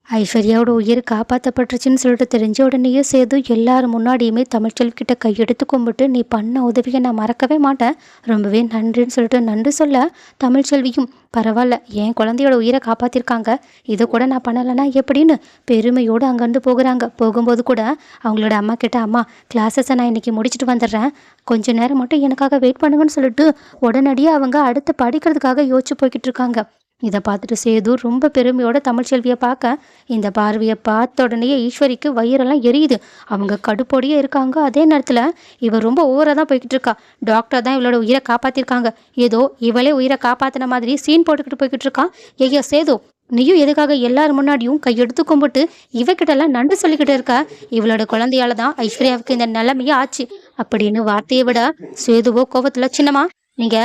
ஐஸ்வர்யாவோட உயிர் காப்பாற்றப்பட்டுருச்சுன்னு சொல்லிட்டு தெரிஞ்ச உடனேயே சேது எல்லார் முன்னாடியுமே தமிழ்ச்செல்வி கிட்ட கையெடுத்து கும்பிட்டு, நீ பண்ண உதவியை நான் மறக்கவே மாட்டேன், ரொம்பவே நன்றின்னு சொல்லிட்டு நன்றி சொல்ல, தமிழ்ச்செல்வியும் பரவாயில்ல, என் குழந்தையோட உயிரை காப்பாற்றிருக்காங்க, இதை கூட நான் பண்ணலைன்னா எப்படின்னு பெருமையோடு அங்கேருந்து போகிறாங்க. போகும்போது கூட அவங்களோட அம்மா கிட்ட, அம்மா கிளாஸஸை நான் இன்னைக்கு முடிச்சுட்டு வந்துடுறேன், கொஞ்ச நேரம் மட்டும் எனக்காக வெயிட் பண்ணுங்கன்னு சொல்லிட்டு உடனடியாக அவங்க அடுத்து படிக்கிறதுக்காக யோசிச்சு போய்கிட்டு இருக்காங்க. இதை பார்த்துட்டு சேது ரொம்ப பெருமையோட தமிழ்ச்செல்வியை பார்க்க, இந்த பார்வையை பார்த்த உடனேயே ஈஸ்வரிக்கு வயிறெல்லாம் எரியுது. அவங்க கடுப்போடையே இருக்காங்க. அதே நேரத்தில் இவ ரொம்ப ஓவராக தான் போய்கிட்டு இருக்கா. டாக்டர் தான் இவளோட உயிரை காப்பாற்றிருக்காங்க, ஏதோ இவளே உயிரை காப்பாற்றின மாதிரி சீன் போட்டுக்கிட்டு போய்கிட்டு இருக்கான். ஐயா சேது, நீயும் எதுக்காக எல்லாரும் முன்னாடியும் கையெடுத்து கும்பிட்டு இவகிட்டெல்லாம் நன்றி சொல்லிக்கிட்டு இருக்கா? இவளோட குழந்தையால தான் ஐஸ்வர்யாவுக்கு இந்த நிலைமையே ஆச்சு அப்படின்னு வார்த்தையை விட, சேதுவோ கோவத்துல, சின்னமா நீங்க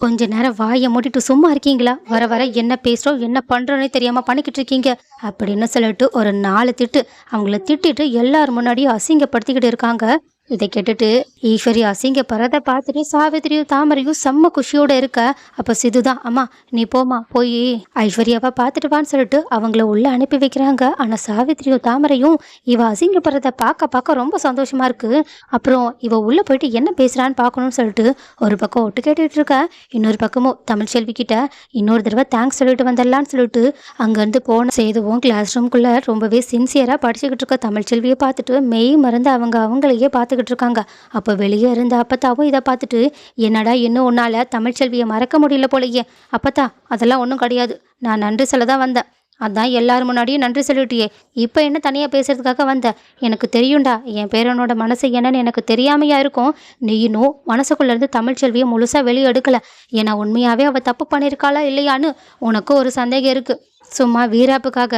கொஞ்ச நேரம் வாயை மூடிட்டு சும்மா இருக்கீங்களா? வர வர என்ன பேசுகிறோம் என்ன பண்ணுறோன்னே தெரியாமல் பண்ணிக்கிட்டு இருக்கீங்க அப்படின்னு சொல்லிட்டு ஒரு 4 திட்டு அவங்கள திட்டிட்டு எல்லார் முன்னாடியும் அசிங்கப்படுத்திக்கிட்டு இருக்காங்க. இதை கேட்டுட்டு ஈஸ்வரி அசிங்கப்படுறத பார்த்துட்டு சாவித்திரியும் தாமரையும் செம்ம குஷியோட இருக்க. அப்போ சிதுதான், அம்மா நீ போமா, போய் ஐஸ்வர்யாவை பார்த்துட்டு வான்னு சொல்லிட்டு அவங்கள உள்ள அனுப்பி வைக்கிறாங்க. ஆனால் சாவித்திரியும் தாமரையும் இவ அசிங்கப்படுறத பார்க்க பார்க்க ரொம்ப சந்தோஷமா இருக்கு. அப்புறம் இவ உள்ள போயிட்டு என்ன பேசுறான்னு பார்க்கணும்னு சொல்லிட்டு ஒரு பக்கம் ஒட்டு கேட்டுட்டு இருக்க, இன்னொரு பக்கமும் தமிழ்ச்செல்வி கிட்ட இன்னொரு தடவை தேங்க்ஸ் சொல்லிட்டு வந்துடலான்னு சொல்லிட்டு அங்கேருந்து போன சேதுவும் கிளாஸ் ரூம்குள்ள ரொம்பவே சின்சியராக படிச்சுக்கிட்டு இருக்க தமிழ்ச்செல்வியை பார்த்துட்டு மெய் மறந்து அவங்களையே பார்த்துக்கிட்டு இருக்காங்க. அப்போ வெளியே இருந்த அப்பத்தாவும் இதை பார்த்துட்டு, என்னடா இன்னும் உன்னால தமிழ்ச்செல்வியை மறக்க முடியல போலயே? அப்பத்தா அதெல்லாம் ஒன்றும் கிடையாது, நான் நன்றி சொல்ல தான் வந்தேன், அதான் எல்லாரும் முன்னாடியும் நன்றி சொல்லிட்டியே, இப்போ என்ன தனியாக பேசுறதுக்காக வந்த? எனக்கு தெரியும்டா என் பேரனோட மனசு என்னன்னு எனக்கு தெரியாமையா இருக்கும். நீ இன்னும் மனசுக்குள்ளேருந்து தமிழ்ச்செல்வியை முழுசாக வெளியே எடுக்கலை. ஏன்னா உண்மையாகவே அவள் தப்பு பண்ணியிருக்காளா இல்லையான்னு உனக்கும் ஒரு சந்தேகம் இருக்குது. சும்மா வீராப்புக்காக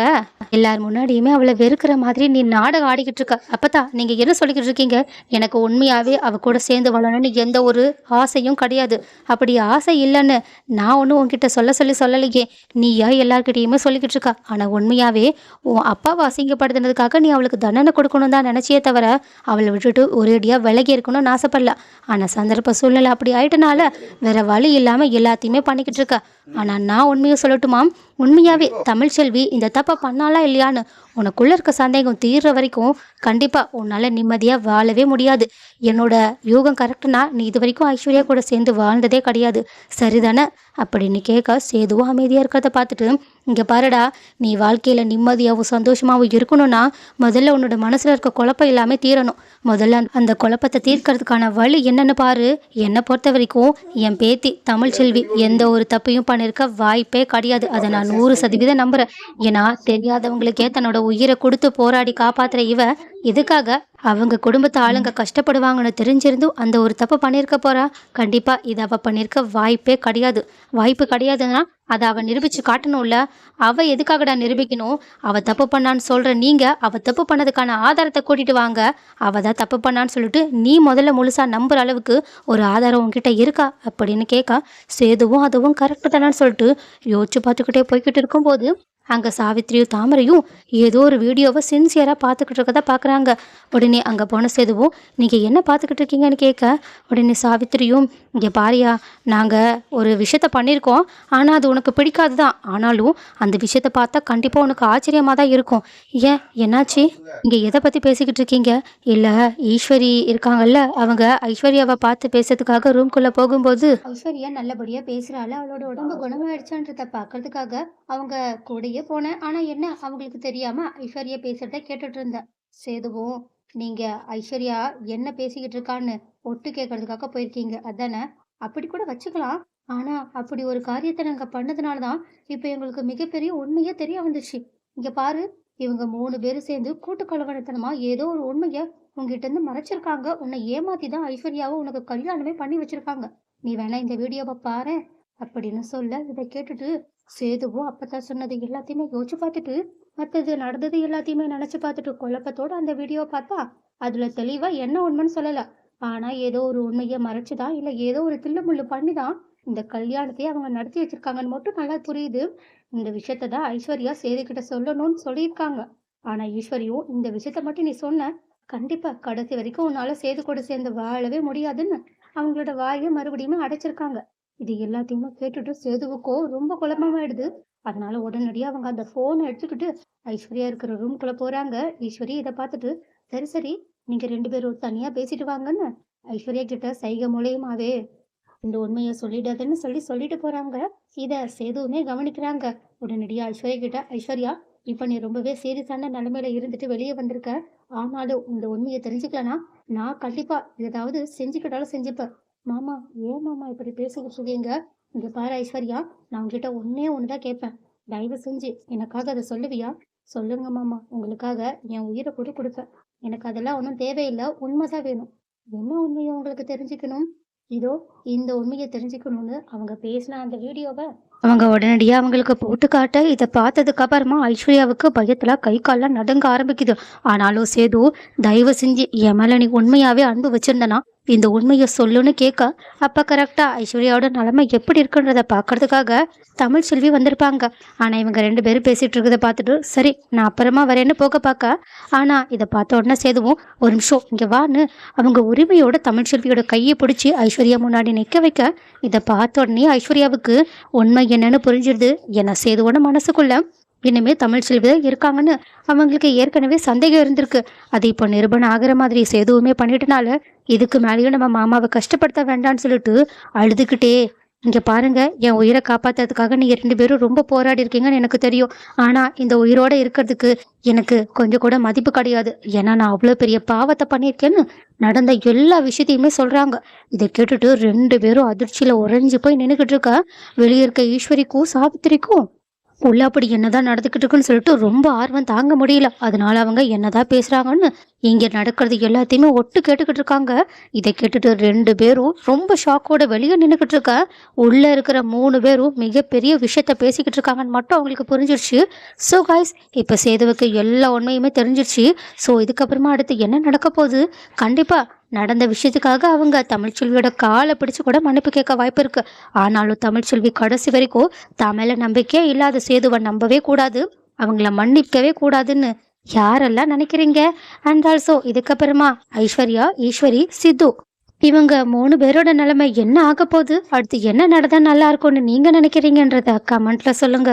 எல்லார் முன்னாடியுமே அவளை வெறுக்கிற மாதிரி நீ நாடகம் ஆடிக்கிட்டு இருக்க. அப்பதான் நீங்க என்ன சொல்லிக்கிட்டு இருக்கீங்க? எனக்கு உண்மையாவே அவ கூட சேர்ந்து வாழணும்னு எந்த ஒரு ஆசையும் கிடையாது. அப்படி ஆசை இல்லைன்னு நான் ஒன்றும் உன்கிட்ட சொல்லலையே. நீயா எல்லார்கிட்டையுமே சொல்லிக்கிட்டு இருக்கா. ஆனா உண்மையாவே உன் அப்பாவை அசிங்கப்படுத்தினதுக்காக நீ அவளுக்கு தண்டனை கொடுக்கணும் தான் நினைச்சியே தவிர அவளை விட்டுட்டு ஒரேடியா விலகி இருக்கணும்னு ஆசைப்படல. ஆனா சந்தர்ப்ப சூழ்நிலை அப்படி ஆயிட்டனால வேற வழி இல்லாம எல்லாத்தையுமே பண்ணிக்கிட்டு இருக்க. ஆனா நான் உண்மையை சொல்லட்டுமா? உண்மையாவே தமிழ்ச்செல்வி இந்த தப்பை பண்ணாலா இல்லையான்னு உனக்குள்ள இருக்க சந்தேகம் தீர்ற வரைக்கும் கண்டிப்பா உன்னால நிம்மதியா வாழவே முடியாது. என்னோட யூகம் கரெக்டுனா நீ இது வரைக்கும் ஐஸ்வர்யா கூட சேர்ந்து வாழ்ந்ததே கிடையாது, சரிதானே அப்படின்னு கேட்க, சேதுவும் அமைதியா இருக்கிறத பார்த்துட்டு, இங்க பாருடா, நீ வாழ்க்கையில நிம்மதியாகவும் சந்தோஷமாகவும் இருக்கணும்னா முதல்ல உன்னோட மனசுல இருக்க குழப்பம் எல்லாமே தீரணும். முதல்ல அந்த குழப்பத்தை தீர்க்கறதுக்கான வழி என்னன்னு பாரு. என்னை பொறுத்த வரைக்கும் என் பேத்தி தமிழ்ச்செல்வி எந்த ஒரு தப்பையும் பண்ணிருக்க வாய்ப்பே கிடையாது. அதை நான் 100% நம்புறேன். ஏன்னா தெரியாதவங்களுக்கே தன்னோட உயிரை கொடுத்து போராடி காப்பாத்துற இவ எதுக்காக அவங்க குடும்பத்து ஆளுங்க கஷ்டப்படுவாங்கன்னு தெரிஞ்சிருந்தும் அந்த ஒரு தப்பு பண்ணியிருக்க போறா? கண்டிப்பா இதை அவ பண்ணியிருக்க வாய்ப்பே கிடையாது. வாய்ப்பு கிடையாதுன்னா அதை அவ நிரூபிச்சு காட்டணும்ல. அவ எதுக்காகடா நிரூபிக்கணும்? அவ தப்பு பண்ணான்னு சொல்ற நீங்க அவ தப்பு பண்ணதுக்கான ஆதாரத்தை கூட்டிட்டு வாங்க. அவ தான் தப்பு பண்ணான்னு சொல்லிட்டு நீ முதல்ல முழுசா நம்புற அளவுக்கு ஒரு ஆதாரம் உன்கிட்ட இருக்கா அப்படின்னு கேட்க, சேதுவும் அதுவும் கரெக்டு தானேன்னு சொல்லிட்டு யோசிச்சு பார்த்துக்கிட்டே போய்கிட்டு இருக்கும்போது அங்கே சாவித்திரியும் தாமரையும் ஏதோ ஒரு வீடியோவை சின்சியராக பார்த்துக்கிட்டு இருக்கதா பார்க்குறாங்க. உடனே அங்கே போன சேதுவும், நீங்கள் என்ன பார்த்துக்கிட்டு இருக்கீங்கன்னு கேட்க, உடனே சாவித்திரியும், இங்கே பாரியா, நாங்கள் ஒரு விஷயத்த பண்ணியிருக்கோம், ஆனால் அது உனக்கு பிடிக்காது தான், ஆனாலும் அந்த விஷயத்த பார்த்தா கண்டிப்பாக உனக்கு ஆச்சரியமாக தான் இருக்கும். ஏன் என்னாச்சு? இங்கே எதை பற்றி பேசிக்கிட்டு இருக்கீங்க? இல்லை ஈஸ்வரி இருக்காங்கல்ல, அவங்க ஐஸ்வர்யாவை பார்த்து பேசுறதுக்காக ரூம்குள்ளே போகும்போது ஐஸ்வர்யா நல்லபடியாக பேசுகிறாள், அவளோட உடம்பு குணமாயிடுச்சான்றதை பார்க்கறதுக்காக அவங்க கூடயே போனேன். ஆனா என்ன அவங்களுக்கு தெரியாம ஐஸ்வர்யா பேசுறத கேட்டுட்டு இருந்தேன். சேதுவும், நீங்க ஐஸ்வர்யா என்ன பேசிக்கிட்டு இருக்கான்னு ஒட்டு கேட்கறதுக்காக போயிருக்கீங்க அதானே? அப்படி கூட வச்சுக்கலாம். ஆனா அப்படி ஒரு காரியத்தை நாங்க பண்ணதுனாலதான் இப்ப எங்களுக்கு மிகப்பெரிய உண்மையே தெரிய வந்துச்சு. இங்க பாரு, இவங்க 3 பேரும் சேர்ந்து கூட்டு கலவரத்தனமா ஏதோ ஒரு உண்மைய உங்ககிட்ட இருந்து மறைச்சிருக்காங்க. உன்னை ஏமாத்தி தான் ஐஸ்வர்யாவை உனக்கு கல்யாணமே பண்ணி வச்சிருக்காங்க. நீ வேணா இந்த வீடியோவை பாரு அப்படின்னு சொல்ல, இதை கேட்டுட்டு சேதுவும் அப்பதான் சொன்னது எல்லாத்தையுமே யோசிச்சு பார்த்துட்டு, மற்றது நடந்தது எல்லாத்தையுமே நினைச்சு பார்த்துட்டு குழப்பத்தோட அந்த வீடியோவை பார்த்தா அதுல தெளிவா என்ன உண்மைன்னு சொல்லல. ஆனா ஏதோ ஒரு உண்மையை மறைச்சுதான், இல்ல ஏதோ ஒரு தில்லுமுள்ளு பண்ணிதான் இந்த கல்யாணத்தையே அவங்க நடத்தி வச்சிருக்காங்கன்னு மட்டும் நல்லா புரியுது. இந்த விஷயத்த தான் ஐஸ்வர்யா சேது கிட்ட சொல்லணும்னு சொல்லியிருக்காங்க. ஆனா ஈஸ்வரியும், இந்த விஷயத்த மட்டும் நீ சொன்ன, கண்டிப்பா கடைசி வரைக்கும் உன்னால சேது கூட சேர்ந்து வாழவே முடியாதுன்னு அவங்களோட வாயை மறுபடியும் அடைச்சிருக்காங்க. இது எல்லாத்தையுமே கேட்டுட்டு சேதுவுக்கோ ரொம்ப குழப்பமாயிடுது. அதனால உடனடியாக அவங்க அந்த ஃபோனை எடுத்துக்கிட்டு ஐஸ்வர்யா இருக்கிற ரூம்குள்ளே போகிறாங்க. ஈஸ்வரி இதை பார்த்துட்டு, சரி சரி, நீங்கள் ரெண்டு பேரும் தனியாக பேசிட்டு வாங்கன்னு ஐஸ்வர்யா கிட்ட சைகை மூலியமாவே இந்த உண்மையை சொல்லிடாதன்னு சொல்லிட்டு போறாங்க. இத சேதுவுமே கவனிக்கிறாங்க. உடனடியா ஐஸ்வர்யா கிட்ட, ஐஸ்வர்யா, இப்ப நீ ரொம்பவே சீரியஸான நிலைமையில இருந்துட்டு வெளியே வந்திருக்க. ஆனாலும் இந்த உண்மையை தெரிஞ்சுக்கலனா நான் கண்டிப்பா ஏதாவது செஞ்சுக்கிட்டாலும் செஞ்சுப்பேன். மாமா, ஏன் மாமா இப்படி பேசிக்கிட்டு இருக்கீங்க? இங்க பாரு ஐஸ்வர்யா, நான் உங்ககிட்ட ஒன்னே ஒண்ணுதான் கேட்பேன். தயவு செஞ்சு எனக்காக அதை சொல்லுவியா? சொல்லுங்க மாமா, உங்களுக்காக என் உயிரை கூட கொடுப்பேன். எனக்கு அதெல்லாம் ஒன்றும் தேவையில்லை, உண்மைதான் வேணும். என்ன உண்மையை உங்களுக்கு தெரிஞ்சுக்கணும்? இதோ இந்த உண்மையை தெரிஞ்சுக்கணும்னு அவங்க பேசின அந்த வீடியோவை அவங்க உடனடியா அவங்களுக்கு போட்டு காட்ட, இதை பார்த்ததுக்கு அப்புறமா ஐஸ்வர்யாவுக்கு பயத்துல கை கால்லாம் நடுங்க ஆரம்பிக்குது. ஆனாலும் சேது, தயவு செஞ்சு என் மேல நீ உண்மையாவே அன்பு வச்சிருந்தனா இந்த உண்மையை சொல்லுன்னு கேட்க, அப்ப கரெக்டா ஐஸ்வர்யாவோட நிலைமை எப்படி இருக்குன்றத பாக்குறதுக்காக தமிழ் செல்வி வந்திருப்பாங்க. ஆனா இவங்க ரெண்டு பேரும் பேசிட்டு இருக்கதை பார்த்துட்டு, சரி நான் அப்புறமா வரேன்னு போக பார்க்க, ஆனா இதை பார்த்த உடனே சேதுவும், ஒரு நிமிஷம் இங்க வான்னு அவங்க உரிமையோட தமிழ் செல்வியோட கையை பிடிச்சி ஐஸ்வர்யா முன்னாடி நிற்க வைக்க, இதை பார்த்த உடனே ஐஸ்வர்யாவுக்கு உண்மை என்னன்னு புரிஞ்சிருது. ஏன்னா சேதுவோட மனசுக்குள்ள இனிமே தமிழ் செல்வி தான் இருக்காங்கன்னு அவங்களுக்கு ஏற்கனவே சந்தேகம் இருந்திருக்கு. அது இப்போ நிரூபணம் ஆகிற மாதிரி சேதுவுமே பண்ணிட்டனால இதுக்கு மேலேயும் நம்ம மாமாவை கஷ்டப்படுத்த வேண்டாம்னு சொல்லிட்டு அழுதுகிட்டே, இங்க பாருங்க, என் உயிரை காப்பாத்துறதுக்காக நீங்க ரெண்டு பேரும் ரொம்ப போராடி இருக்கீங்கன்னு எனக்கு தெரியும். ஆனா இந்த உயிரோட இருக்கிறதுக்கு எனக்கு கொஞ்சம் கூட மதிப்பு கிடையாது. ஏன்னா நான் அவ்வளவு பெரிய பாவத்தை பண்ணியிருக்கேன்னு நடந்த எல்லா விஷயத்தையுமே சொல்றாங்க. இதை கேட்டுட்டு ரெண்டு பேரும் அதிர்ச்சியில உறைஞ்சு போய் நின்றுகிட்டு இருக்க. வெளியே இருக்க ஈஸ்வரிக்கும் சாவித்திரிக்கும் உள்ள அப்படி என்னதான் நடந்துக்கிட்டு இருக்குன்னு சொல்லிட்டு ரொம்ப ஆர்வம் தாங்க முடியல. அதனால அவங்க என்னதான் பேசுறாங்கன்னு இங்க நடக்கிறது எல்லாத்தையுமே ஒட்டு கேட்டுக்கிட்டு இருக்காங்க. இதை கேட்டுட்டு ரெண்டு பேரும் ரொம்ப ஷாக்கோட வெளியே நின்றுக்கிட்டு இருக்க. உள்ள இருக்கிற மூணு பேரும் மிகப்பெரிய விஷயத்த பேசிக்கிட்டு இருக்காங்கன்னு மட்டும் அவங்களுக்கு புரிஞ்சிருச்சு. ஸோ கைஸ், இப்போ சேதுவுக்கு எல்லா உண்மையுமே தெரிஞ்சிருச்சு. ஸோ இதுக்கப்புறமா அடுத்து என்ன நடக்க போகுது? கண்டிப்பா நடந்த விஷயத்துக்காக அவங்க தமிழ்ச்செல்வியோட காலை பிடிச்சு கூட மன்னிப்பு கேட்க வாய்ப்பு இருக்கு. ஆனாலும் தமிழ்ச்செல்வி கடைசி வரைக்கும் தமிழ நம்பிக்கையே இல்லாத சேதுவை நம்பவே கூடாது, அவங்கள மன்னிக்கவே கூடாதுன்னு யாரெல்லாம் நினைக்கிறீங்க? அண்ட் ஆல்சோ இதுக்கப்புறமா ஐஸ்வர்யா, ஈஸ்வரி, சித்து இவங்க மூணு பேரோட நிலைமை என்ன ஆக போகுது, அடுத்து என்ன நடந்தா நல்லா இருக்கும்னு நீங்க நினைக்கிறீங்கன்றத கமெண்ட்ல சொல்லுங்க.